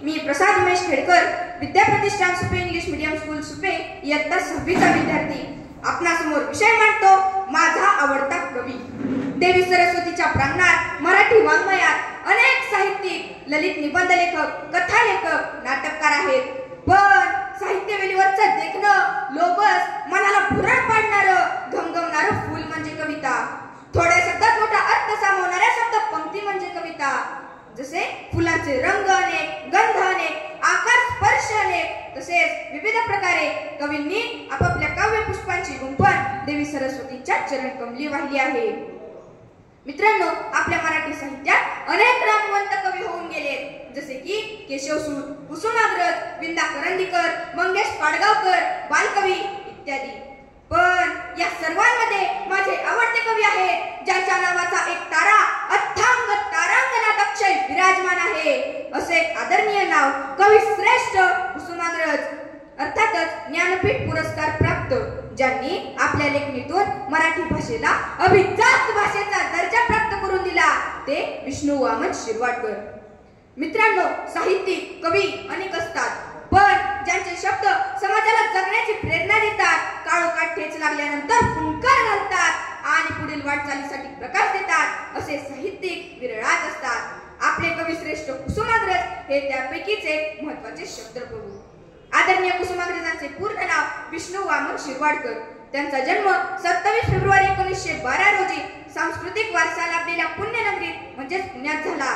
मी Prasad Umesh Khedkar, Vidyapratishthan Supe English medium school Supe, इयत्ता 6वीचा विद्यार्थी आपणासमोर विषय मांडतो माझा आवडता कवी। देवी सरस्वतीच्या प्रांगणात मराठी वाङ्मयात अनेक साहित्यिक, ललित निबंध लेखक, कथा लेखक, नाटककार आहेत, पण साहित्य वेलीवरचं देखणं लोभस, मनाला भुरळ पाडणारं, घमघमणारं फूल म्हणजे कविता। थोड्या शब्दात मोठा अर्थ सामावणाऱ्या शब्द पंक्ती म्हणजे कविता। जसे फुलांचे रंग अनेक, गंध अनेक, आकार स्पर्श अनेक, तसेच विविध प्रकारे कवींनी आपापल्या काव्य पुष्पांची गुंफण देवी सरस्वतीच्या चरण कमली वाहिली आहे। मित्रांनो, आपल्या मराठी साहित्यात अनेक नामवंत कवी होऊन गेले, जसे की केशवसूत, कुसुमाग्रज, विंदा करंदीकर, मंगेश पाडगावकर, बालकवी इत्यादी। पण या सर्वांमध्ये माझे आवडते कवी आहेत ज्यांच्या नावाचा एक तारा अथांग तारांगणात अक्षय विराजमान आहे, असे आदरणीय नाव कवी श्रेष्ठ कुसुमाग्रज, अर्थातच ज्ञानपीठ पुरस्कार प्राप्त, ज्यांनी आपल्या लेखणीतून मराठी भाषेला अभिजात भाषेचा दर्जा प्राप्त करून दिला, ते विष्णू वामन शिरवाडकर। मित्रांनो, साहित्यिक कवी अनेक असतात, पण ज्यांचे शब्द समाजाला जगण्याची प्रेरणा देतात, काळोखात ठेच लागल्यानंतर फुंकार घालतात आणि पुढील वाटचालीसाठी प्रकाश देतात, असे साहित्यिक विरळाच असतात। आपले कवी श्रेष्ठ कुसुमाग्रज हे त्यापैकीच एक महत्त्वाचे शब्दप्रभू। आदरणीय कुसुमाग्रजांचे पूर्ण नाव विष्णू वामन शिरवाडकर। त्यांचा जन्म 27 फेब्रुवारी 1912 रोजी सांस्कृतिक वारसा लाभलेल्या पुण्यनगरीत म्हणजेच पुण्यात झाला।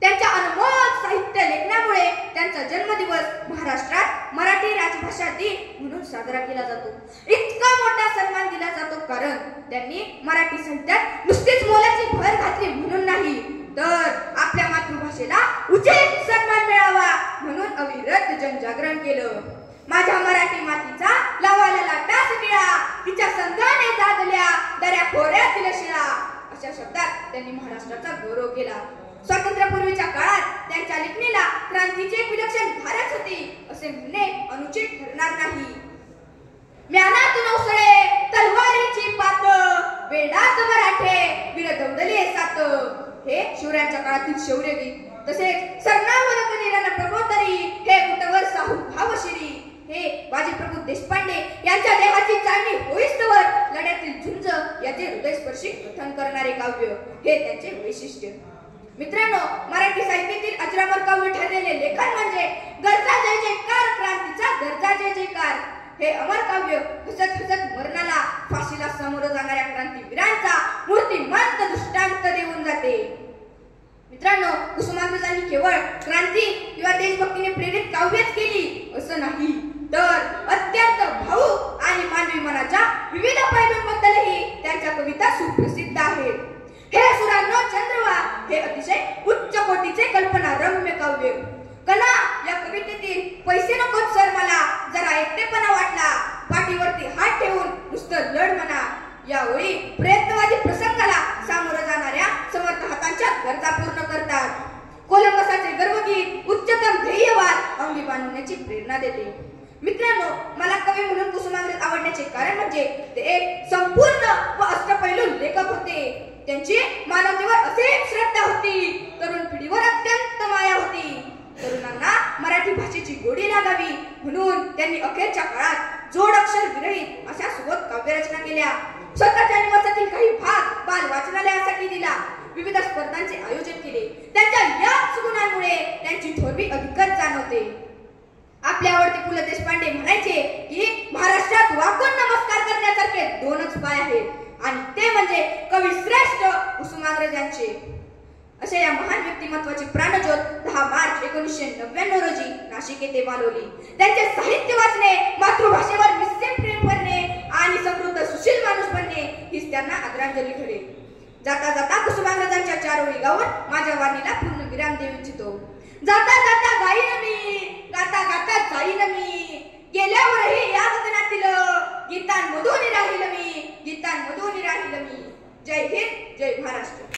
त्यांच्या अनमोल साहित्य लेखनामुळे त्यांचा जन्मदिवस महाराष्ट्रात मराठी राजभाषा दिन म्हणून साजरा केला जातो। इतका मोठा सन्मान दिला जातो कारण त्यांनी मराठी साहित्यात नुसतीच मोलाची भर घातली म्हणून नाही, तर आपल्या मातृभाषेला उचित सन्मान मिळावा म्हणून अविरत जनजागरण केलं। माझ्या मराठी मातीचा लावाला टाच टिळा, तिच्या संघाने जागल्या दऱ्या खोऱ्यातील शिळा, अशा शब्दात त्यांनी महाराष्ट्राचा गौरव केला। स्वातंत्र्यापूर्वीच्या काळात त्यांच्या लेखणीला क्रांतीची एक विलक्षण धारच होती, असे म्हणणे अनुचित ठरणार नाही। म्यानातून उसळे तलवारीची पात, वेडात मराठे वीर दौडले सात, हे शिवरायांच्या काळातील शौर्यगीत। तसेच सरनावलक निराना प्रबोधरी, हे उठवर साहू भावशिरी, हे बाजीप्रभू देशपांडे यांच्या देहाची चाळणी होईस्तवर लढ्यातील झुंज याचे हृदयस्पर्शी कथन करणारे काव्य, हे त्यांचे वैशिष्ट्य। मित्रांनो, मराठी साहित्यातील अजरामर काव्य ठरलेले लेखन म्हणजे गरजा जय जयकार, क्रांतीचा गरजा जय जयकार, हे अमर काव्य हसत हसत मरणाला फाशीला सामोरं जाणाऱ्या क्रांतीवीरांचा मूर्तिमंत दृष्टांत देऊन जाते। मित्रांनो, कुसुमाग्रजांनी केवळ क्रांती किंवा देशभक्तीने प्रेरित काव्यच केली असं नाही, तर अत्यंत भावुक आणि मानवी मनाच्या विविध पैलूंबद्दलही त्यांच्या कविता सुप्रसिद्ध आहेत। हे सुरांनो चंद्रवा हे अतिशय उच्च कोटीचे कल्पना रम्य काव्य। कला या कवितेतील पैसे नकोत सर मला, जरा एकटेपणा वाटला, पाठीवरती हात ठेवून नुसतं लढ म्हणा, या ओळी प्रयत्नवादी प्रसंगाला सामोरं जाणाऱ्या समर्थ हातांच्या गरजा पूर्ण करतात। कोलंबसाचे गर्वगीत उच्चतम ध्येयवाद अंगी बांधण्याची प्रेरणा देते। मित्रांनो, मला कवी म्हणून कुसुमाग्रज आवडण्याचे कारण म्हणजे ते एक संपूर्ण व अष्टपैलू लेखक होते। त्यांची मानवतेवर असीम श्रद्धा होती, तरुण पिढीवर अत्यंत माया होती, तरुणांना मराठी भाषेची गोडी लागावी म्हणून त्यांनी अखेरच्या काळात जोडाक्षर विरहित अशा सुबोध काव्यरचना केल्या। स्वतःच्या निवासातील काही भाग बाल वाचनालयासाठी दिला, विविध स्पर्धांचे आयोजन केले। त्यांच्या याच गुणांमुळे त्यांची थोरवी अधिकच जाणवते। आपले आवडते पु ल देशपांडे म्हणायचे की महाराष्ट्रात वाकून नमस्कार करण्यासारखे दोनच पाय आहेत, आणि ते म्हणजे कवी श्रेष्ठ कुसुमाग्रज यांचे। अशा या महान व्यक्तिमत्वाची प्राणज्योत 10 मार्च 1999 रोजी नाशिक येथे मालवली। त्यांचे साहित्य वाचणे, मातृभाषेवर निस्सीम प्रेम करणे आणि समृद्ध सुशील माणूस बनणे हीच त्यांना आदरांजली ठरेल। जाता जाता कुसुमाग्रजांच्या 4 ओळी गाऊन माझ्या वाणीला पूर्ण विराम देऊ इच्छितो। जाता जाता गाईन मी, गाता गाता जाईन मी, गेल्यावरही या गगनातील गीतांमधून राहील मी, गीतांमधून राहील मी। जय हिंद, जय महाराष्ट्र।